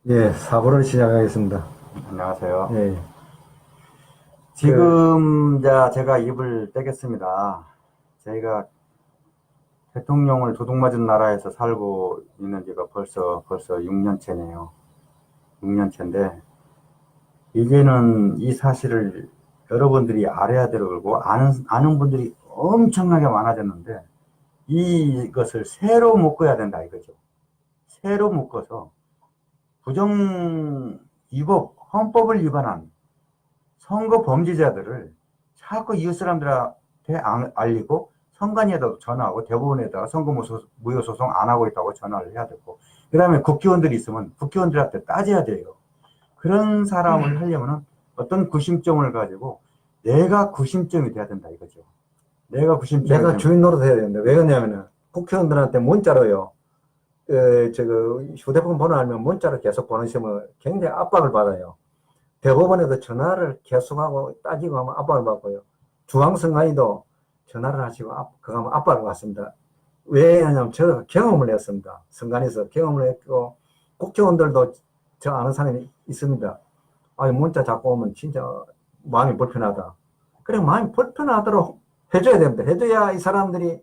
예, 사부를 시작하겠습니다. 안녕하세요. 예, 그, 지금 제가 입을 떼겠습니다. 저희가 대통령을 도둑맞은 나라에서 살고 있는 지가 벌써 6년째네요. 6년째인데 이제는 이 사실을 여러분들이 알아야 되고 그러고 아는 분들이 엄청나게 많아졌는데 이것을 새로 묶어야 된다 이거죠. 새로 묶어서 헌법을 위반한 선거 범죄자들을 자꾸 이웃 사람들한테 알리고 선관위에다 전화하고 대법원에다가 무효소송 안 하고 있다고 전화를 해야 되고 그다음에 국회의원들이 있으면 국회의원들한테 따져야 돼요. 그런 사람을 하려면 어떤 구심점을 가지고 내가 구심점이 돼야 된다 이거죠. 내가 구심점이 내가 되면 주인 노릇해야 되는데, 왜 그러냐면은, 국회의원들한테 문자로요, 휴대폰 번호 알면 문자로 계속 보내시면 굉장히 압박을 받아요. 대법원에도 전화를 계속하고 따지고 하면 압박을 받고요. 중앙선관위도 전화를 하시고, 그거 하면 압박을 받습니다. 왜 하냐면, 제가 경험을 했습니다. 선관위에서 경험을 했고, 국회의원들도 저 아는 사람이 있습니다. 아, 문자 자꾸 오면 진짜 마음이 불편하다. 그래, 마음이 불편하도록 해줘야 됩니다. 해줘야 이 사람들이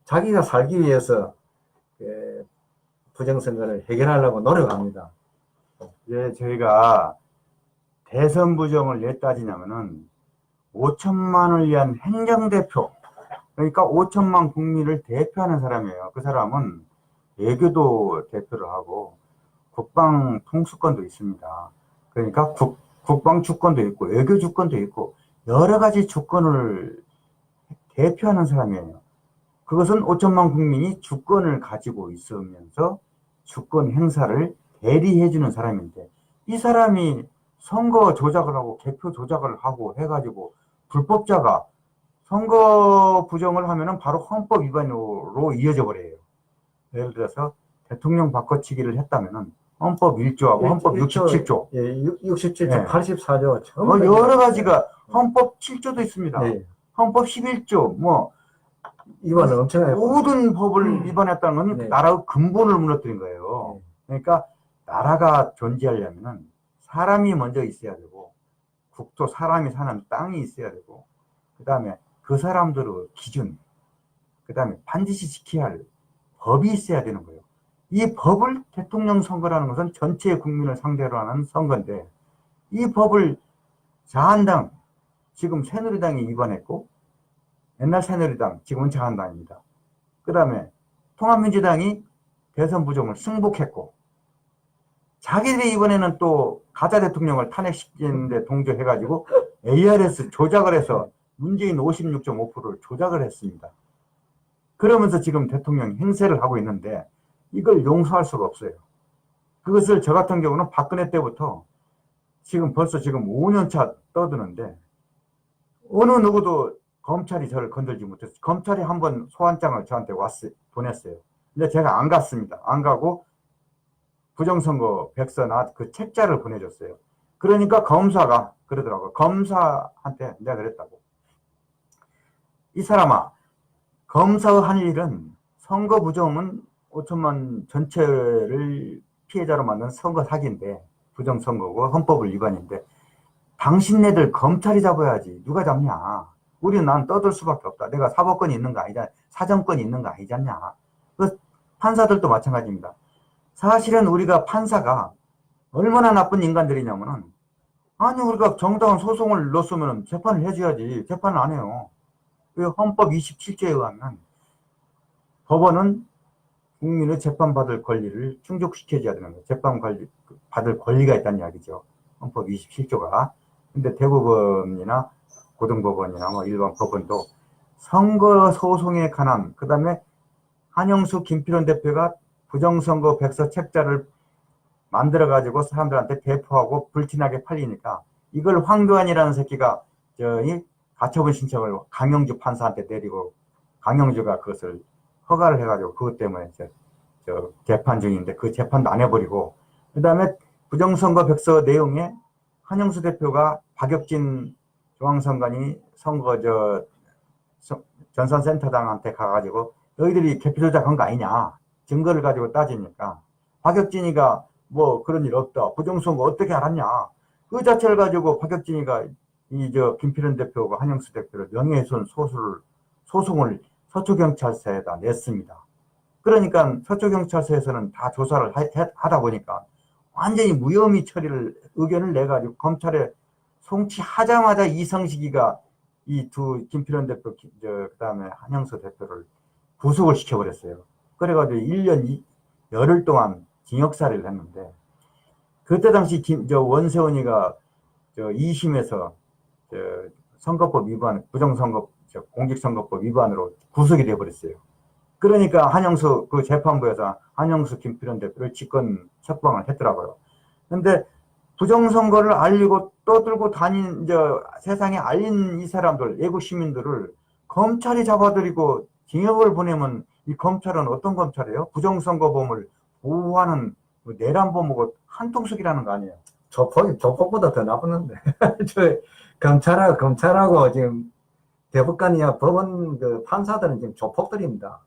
자기가 살기 위해서 부정선거를 해결하려고 노력합니다. 이제 저희가 대선 부정을 왜 따지냐면은 5천만 원을 위한 행정대표 그러니까 5천만 국민을 대표하는 사람이에요. 그 사람은 외교도 대표를 하고 국방 통수권도 있습니다. 그러니까 국방 주권도 있고 외교 주권도 있고 여러 가지 주권을 대표하는 사람이에요. 그것은 5천만 국민이 주권을 가지고 있으면서 주권 행사를 대리해주는 사람인데 이 사람이 선거 조작을 하고 개표 조작을 하고 해가지고 불법자가 선거 부정을 하면은 바로 헌법 위반으로 이어져 버려요. 예를 들어서 대통령 바꿔치기를 했다면은 헌법 1조하고 헌법 67조, 예, 67조, 예. 84조, 전부 다 여러 가지가 헌법 7조도 있습니다. 네, 헌법 11조, 뭐 이번은 엄청나게 모든 법을 위반했다는 건 네, 나라의 근본을 무너뜨린 거예요. 네. 그러니까 나라가 존재하려면은 사람이 먼저 있어야 되고 국토 사람이 사는 땅이 있어야 되고 그다음에 그 사람들의 기준, 그다음에 반드시 지켜야 할 법이 있어야 되는 거예요. 이 법을 대통령 선거라는 것은 전체 국민을 상대로 하는 선거인데 이 법을 자한당, 지금 새누리당이 위반했고 옛날 새누리당, 지금은 자한당입니다. 그 다음에 통합민주당이 대선 부정을 승복했고 자기들이 이번에는 또 가짜 대통령을 탄핵시키는데 동조해가지고 ARS 조작을 해서 문재인 56.5%를 조작을 했습니다. 그러면서 지금 대통령 행세를 하고 있는데 이걸 용서할 수가 없어요. 그것을 저 같은 경우는 박근혜 때부터 지금 5년 차 떠드는데 어느 누구도 검찰이 저를 건들지 못했어요. 검찰이 한번 소환장을 저한테 보냈어요. 근데 제가 안 갔습니다. 안 가고 부정선거 백서나 그 책자를 보내줬어요. 그러니까 검사가 그러더라고요. 검사한테 내가 그랬다고. 이 사람아, 검사의 한 일은 선거 부정은 5천만 전체를 피해자로 만든 선거 사기인데 부정선거고 헌법을 위반인데 당신네들 검찰이 잡아야지 누가 잡냐. 우리는 난 떠들 수밖에 없다. 내가 사법권이 있는 거 아니잖아. 사정권이 있는 거 아니잖냐. 그 판사들도 마찬가지입니다. 사실은 우리가 판사가 얼마나 나쁜 인간들이냐면은 아니 우리가 정당한 소송을 넣었으면 재판을 해줘야지. 재판을 안 해요. 그 헌법 27조에 의하면 법원은 국민의 재판받을 권리를 충족시켜줘야 되는 거예요. 받을 권리가 있다는 이야기죠. 헌법 27조가. 근데 대법원이나 고등법원이나 뭐 일반 법원도 선거 소송에 관한, 그 다음에 한영수 김필원 대표가 부정선거 백서 책자를 만들어가지고 사람들한테 배포하고 불티나게 팔리니까 이걸 황교안이라는 새끼가 저희 가처분 신청을 강영주 판사한테 내리고 강영주가 그것을 허가를 해가지고 그것 때문에 저 재판 중인데 그 재판도 안 해버리고 그 다음에 부정선거 백서 내용에 한영수 대표가 박혁진 중앙선관위 선거 전산센터장한테 가가지고 너희들이 개표 조작한 거 아니냐 증거를 가지고 따지니까 박혁진이가 뭐 그런 일 없다. 부정선거 어떻게 알았냐. 그 자체를 가지고 박혁진이가 김필현 대표가 한영수 대표를 명예훼손 소송을 서초경찰서에다 냈습니다. 그러니까 서초경찰서에서는 다 조사를 하다 보니까 완전히 무혐의 처리를 의견을 내가지고 검찰에 송치하자마자 이성식이가 이 두 김필현 대표, 그다음에 한영수 대표를 구속을 시켜버렸어요. 그래가지고 1년 열흘 동안 징역살이를 했는데, 그때 당시 원세훈이가 2심에서 선거법 위반, 부정선거, 공직선거법 위반으로 구속이 돼버렸어요. 그러니까 한영수, 그 재판부에서 한영수, 김필현 대표를 직권 석방을 했더라고요. 근데 부정선거를 알리고 떠들고 다닌, 세상에 알린 이 사람들, 애국 시민들을 검찰이 잡아들이고 징역을 보내면 이 검찰은 어떤 검찰이에요? 부정선거범을 보호하는 내란범하고 한통속이라는 거 아니에요? 조폭보다 더 나쁘는데. 검찰하고 지금 대법관이야 법원 그 판사들은 지금 조폭들입니다.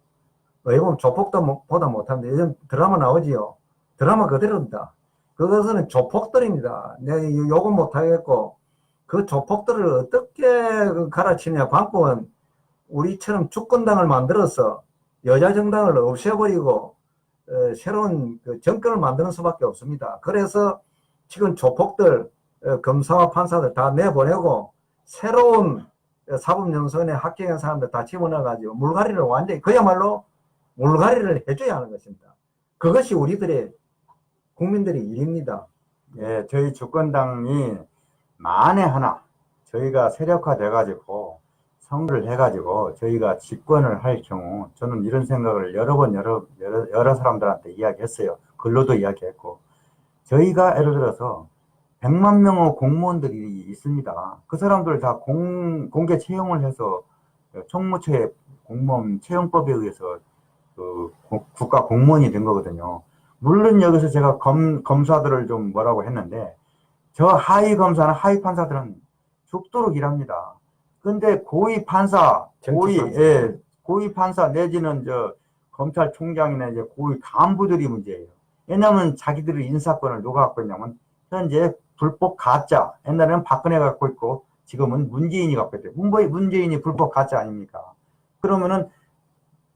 어떻게 보면 조폭도 보다 못합니다. 요즘 드라마 나오지요. 드라마 그대로입니다. 그것은 조폭들입니다. 내 욕은 못하겠고, 그 조폭들을 어떻게 갈아치느냐. 방법은 우리처럼 주권당을 만들어서 여자 정당을 없애버리고 새로운 그 정권을 만드는 수밖에 없습니다. 그래서 지금 조폭들, 검사와 판사들 다 내보내고 새로운 사법연수원에 합격한 사람들 다 집어넣어가지고 물갈이를 완전히, 그야말로 물갈이를 해줘야 하는 것입니다. 그것이 우리들의 국민들의 일입니다. 예, 저희 주권당이 만에 하나 저희가 세력화돼가지고 선거를 해가지고 저희가 집권을 할 경우, 저는 이런 생각을 여러 사람들한테 이야기했어요. 글로도 이야기했고, 저희가 예를 들어서 100만 명의 공무원들이 있습니다. 그 사람들 다 공개 채용을 해서 총무처의 공무원 채용법에 의해서 그 국가 공무원이 된 거거든요. 물론 여기서 제가 검사들을 좀 뭐라고 했는데, 저 하위 검사나 하위 판사들은 죽도록 일합니다. 근데 고위 판사, 고위 판사 내지는 검찰총장이나 고위 간부들이 문제예요. 왜냐하면 자기들의 인사권을 누가 갖고 있냐면, 현재 불법 가짜, 옛날에는 박근혜가 갖고 있고 지금은 문재인이 갖고 있대요. 문재인이 불법 가짜 아닙니까? 그러면은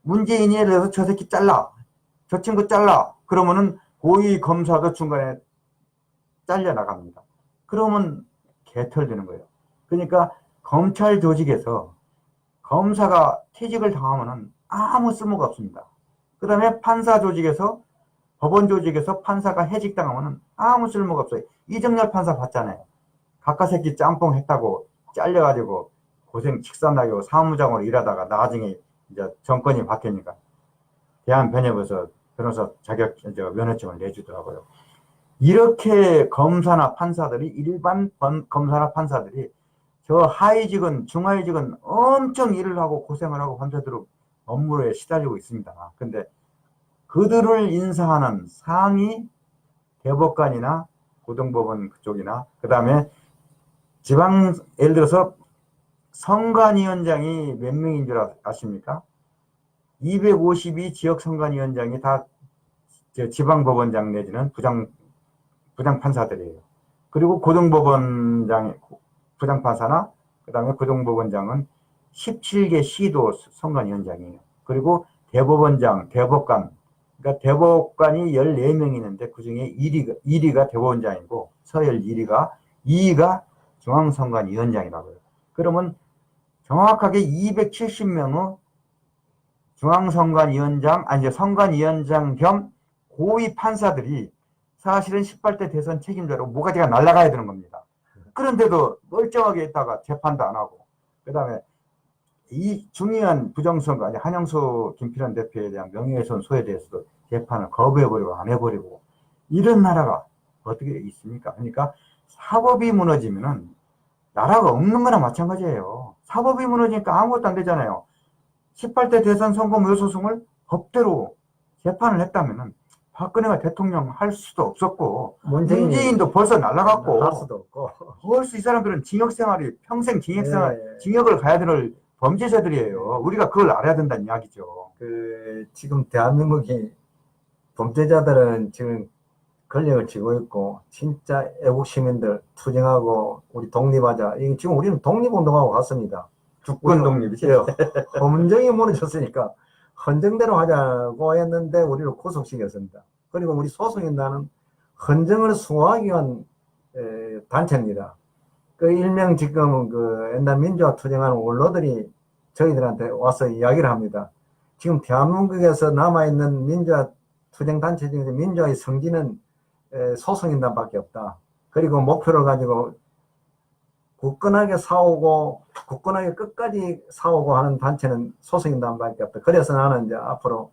문재인이 예를 들어서 저 새끼 잘라, 저 친구 잘라, 그러면은 고위 검사도 중간에 잘려나갑니다. 그러면 개털되는 거예요. 그러니까 검찰 조직에서 검사가 퇴직을 당하면은 아무 쓸모가 없습니다. 그 다음에 판사 조직에서, 법원 조직에서 판사가 해직당하면은 아무 쓸모가 없어요. 이정열 판사 봤잖아요. 가까새끼 짬뽕 했다고 잘려가지고 고생 직산나고 사무장으로 일하다가 나중에 이제 정권이 바뀌니까 대한변협에서 변호사 자격 면허증을 내주더라고요. 이렇게 검사나 판사들이, 일반 검사나 판사들이 저 하위직은, 중하위직은 엄청 일을 하고 고생을 하고 밤새도록 업무에 시달리고 있습니다. 근데 그들을 인사하는 상위 대법관이나 고등법원 그쪽이나, 그 다음에 지방, 예를 들어서 선관위원장이 몇 명인 줄 아십니까? 252 지역 선관위원장이 다 지방법원장 내지는 부장판사들이에요. 그리고 고등법원장, 부장판사나, 그 다음에 고등법원장은 17개 시도 선관위원장이에요. 그리고 대법원장, 대법관, 그러니까 대법관이 14명이 있는데 그 중에 1위가 대법원장이고 서열 2위가 중앙선관위원장이라고요. 그러면 정확하게 270명의 중앙선관위원장, 선관위원장 겸 고위 판사들이 사실은 18대 대선 책임자로 모가지가 날아가야 되는 겁니다. 그런데도 멀쩡하게 있다가 재판도 안 하고, 그 다음에 이 중요한 부정선거, 한영수, 김필현 대표에 대한 명예훼손 소에 대해서도 재판을 거부해버리고 안 해버리고, 이런 나라가 어떻게 있습니까? 그러니까 사법이 무너지면은 나라가 없는 거나 마찬가지예요. 사법이 무너지니까 아무것도 안 되잖아요. 18대 대선 선거 무효소송을 법대로 재판을 했다면은 박근혜가 대통령 할 수도 없었고, 문재인도 벌써 날아갔고, 할 수도 없고, 벌써 이 사람들은 징역생활이 평생 징역을 가야 될 범죄자들이에요. 우리가 그걸 알아야 된다는 이야기죠. 지금 대한민국이 범죄자들은 지금 권력을 쥐고 있고 진짜 애국 시민들 투쟁하고 우리 독립하자. 이게 지금 우리는 독립운동하고 같습니다. 주권 독립이죠. 예, 헌정이 무너졌으니까 헌정대로 하자고 했는데 우리를 구속시켰습니다. 그리고 우리 소속인단은 헌정을 수호하기 위한 단체입니다. 그 일명 지금 그 옛날 민주화 투쟁하는 원로들이 저희들한테 와서 이야기를 합니다. 지금 대한민국에서 남아있는 민주화 투쟁 단체 중에서 민주화의 성지는 소속인단밖에 없다. 그리고 목표를 가지고 굳건하게 싸우고 굳건하게 끝까지 싸우고 하는 단체는 소속인단밖에 없다. 그래서 나는 이제 앞으로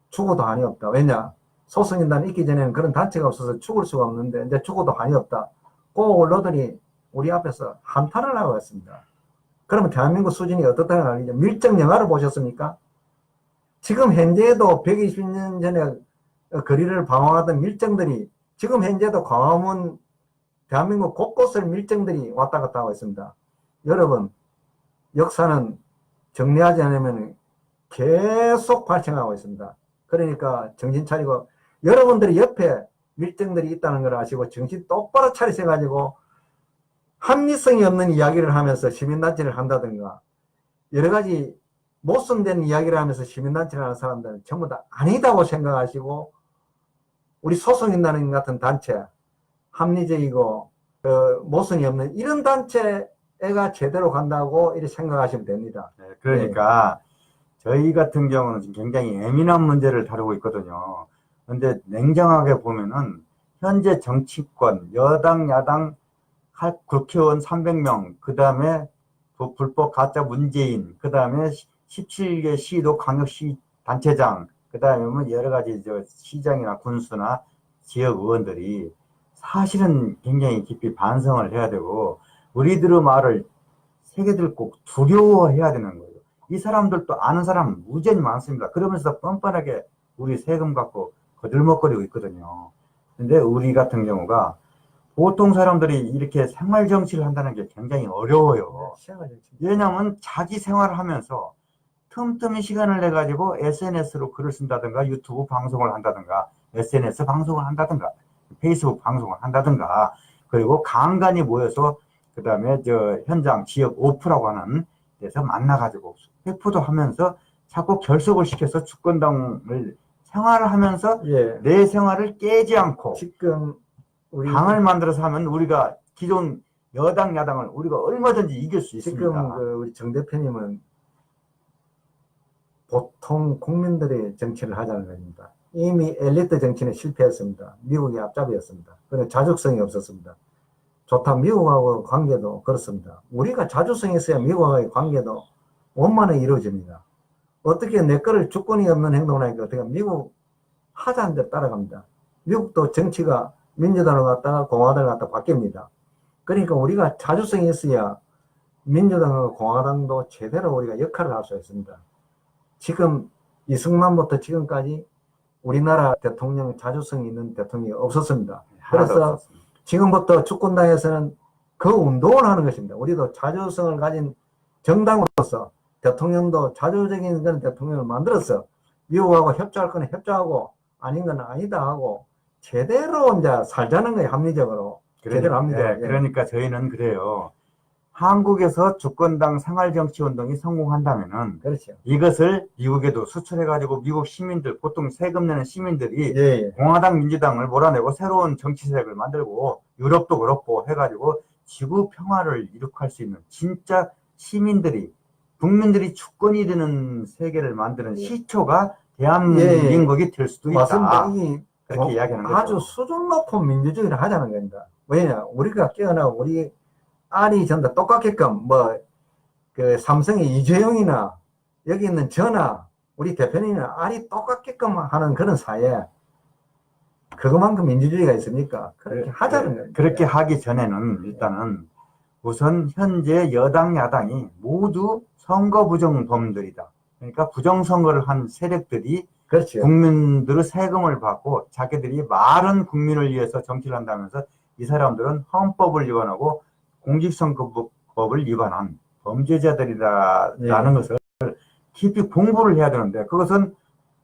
죽어도 한이 없다. 왜냐? 소속인단 있기 전에는 그런 단체가 없어서 죽을 수가 없는데 이제 죽어도 한이 없다. 그 원로들이 우리 앞에서 한탄을 하고 있습니다. 그러면 대한민국 수준이 어떻다는 알겠죠? 밀정 영화를 보셨습니까? 지금 현재에도 120년 전에 거리를 방황하던 밀정들이 지금 현재도 광화문 대한민국 곳곳을 밀정들이 왔다 갔다 하고 있습니다. 여러분, 역사는 정리하지 않으면 계속 발생하고 있습니다. 그러니까 정신 차리고 여러분들이 옆에 밀정들이 있다는 걸 아시고 정신 똑바로 차리셔가지고 합리성이 없는 이야기를 하면서 시민단체를 한다든가 여러 가지 모순된 이야기를 하면서 시민단체를 하는 사람들은 전부 다 아니다고 생각하시고 우리 소속인단 같은 단체 합리적이고 모순이 없는 이런 단체가 제대로 간다고 이렇게 생각하시면 됩니다. 네, 그러니까 저희 같은 경우는 지금 굉장히 예민한 문제를 다루고 있거든요. 그런데 냉정하게 보면은 현재 정치권 여당 야당 국회의원 300명 그 다음에 불법 가짜 문재인 그 다음에 17개 시도 광역시 단체장 그 다음에 뭐 여러 가지 시장이나 군수나 지역 의원들이 사실은 굉장히 깊이 반성을 해야 되고 우리들의 말을 새겨들 꼭 두려워해야 되는 거예요. 이 사람들도 아는 사람 무지하게 많습니다. 그러면서 뻔뻔하게 우리 세금 갖고 거들먹거리고 있거든요. 근데 우리 같은 경우가 보통 사람들이 이렇게 생활 정치를 한다는 게 굉장히 어려워요. 왜냐하면 자기 생활을 하면서 틈틈이 시간을 내 가지고 SNS로 글을 쓴다든가 유튜브 방송을 한다든가 SNS 방송을 한다든가 페이스북 방송을 한다든가 그리고 간간히 모여서 그 다음에 현장 지역 오프라고 하는 데서 만나가지고 회포도 하면서 자꾸 결속을 시켜서 주권당을 생활을 하면서 예. 내 생활을 깨지 않고 지금 우리 당을 만들어서 하면 우리가 기존 여당 야당을 우리가 얼마든지 이길 수 있습니다. 지금 우리 정 대표님은 보통 국민들의 정치를 하자는 겁니다. 이미 엘리트 정치는 실패했습니다. 미국이 앞잡이였습니다. 그리고 자주성이 없었습니다. 좋다. 미국하고 관계도 그렇습니다. 우리가 자주성이 있어야 미국과의 관계도 원만하게 이루어집니다. 어떻게 내 거를 주권이 없는 행동을 하니까 어떻게 미국 하자는 대로 따라갑니다. 미국도 정치가 민주당을 갖다가 공화당을 갖다가 바뀝니다. 그러니까 우리가 자주성이 있어야 민주당과 공화당도 제대로 우리가 역할을 할 수 있습니다. 지금 이승만부터 지금까지 우리나라 대통령 자주성이 있는 대통령이 없었습니다. 그래서 지금부터 주권당에서는 그 운동을 하는 것입니다. 우리도 자주성을 가진 정당으로서 대통령도 자주적인 그런 대통령을 만들어서 미국하고 협조할 거는 협조하고 아닌 건 아니다 하고 제대로 이제 살자는 거예요. 합리적으로. 제대로 합니다. 네, 그러니까 저희는 그래요. 한국에서 주권당 생활정치운동이 성공한다면은 그렇죠. 이것을 미국에도 수출해가지고 미국 시민들 보통 세금 내는 시민들이 예. 공화당 민주당을 몰아내고 새로운 정치 세력을 만들고 유럽도 그렇고 해가지고 지구 평화를 이룩할 수 있는 진짜 시민들이 국민들이 주권이 되는 세계를 만드는 시초가 대한민국이 될 수도 있다. 맞습니다. 이 그렇게 이야기하는 거죠. 아주 수준 높은 민주주의를 하자는 겁니다. 왜냐 우리가 깨어나고 우리 알이 전부 다 똑같게끔 그 삼성의 이재용이나 여기 있는 저나 우리 대표님이나 알이 똑같게끔 하는 그런 사회에 그것만큼 민주주의가 있습니까? 그렇게 하자는 거예요. 그렇게 하기 전에는 일단은 우선 현재 여당 야당이 모두 선거 부정범들이다. 그러니까 부정선거를 한 세력들이 그렇죠. 국민들의 세금을 받고 자기들이 말은 국민을 위해서 정치를 한다면서 이 사람들은 헌법을 위반하고 공직선거법을 위반한 범죄자들이라는 것을 깊이 공부를 해야 되는데 그것은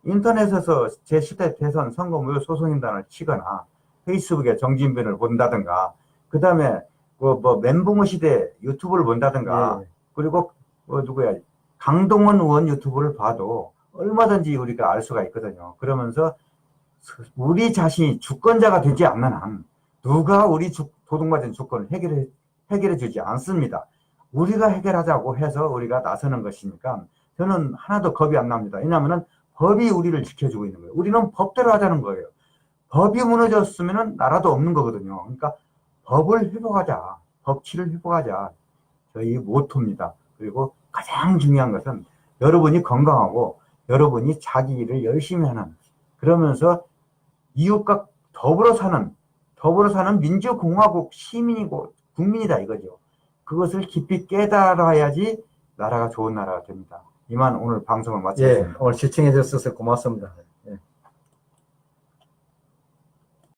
인터넷에서 제10대 대선 선거무효 소송인단을 치거나 페이스북에 정진변을 본다든가, 그 다음에 뭐 멘붕어 시대 유튜브를 본다든가, 예. 그리고 누구야 강동원 의원 유튜브를 봐도 얼마든지 우리가 알 수가 있거든요. 그러면서 우리 자신이 주권자가 되지 않는 한 누가 우리 도둑맞은 주권을 해결해 주지 않습니다. 우리가 해결하자고 해서 우리가 나서는 것이니까 저는 하나도 겁이 안 납니다. 왜냐하면 법이 우리를 지켜주고 있는 거예요. 우리는 법대로 하자는 거예요. 법이 무너졌으면 나라도 없는 거거든요. 그러니까 법을 회복하자, 법치를 회복하자, 저희 모토입니다. 그리고 가장 중요한 것은 여러분이 건강하고 여러분이 자기 일을 열심히 하는, 그러면서 이웃과 더불어 사는 민주공화국 시민이고 국민이다 이거죠. 그것을 깊이 깨달아야지 나라가 좋은 나라가 됩니다. 이만 오늘 방송을 예, 마치겠습니다. 오늘 시청해 주셔서 고맙습니다.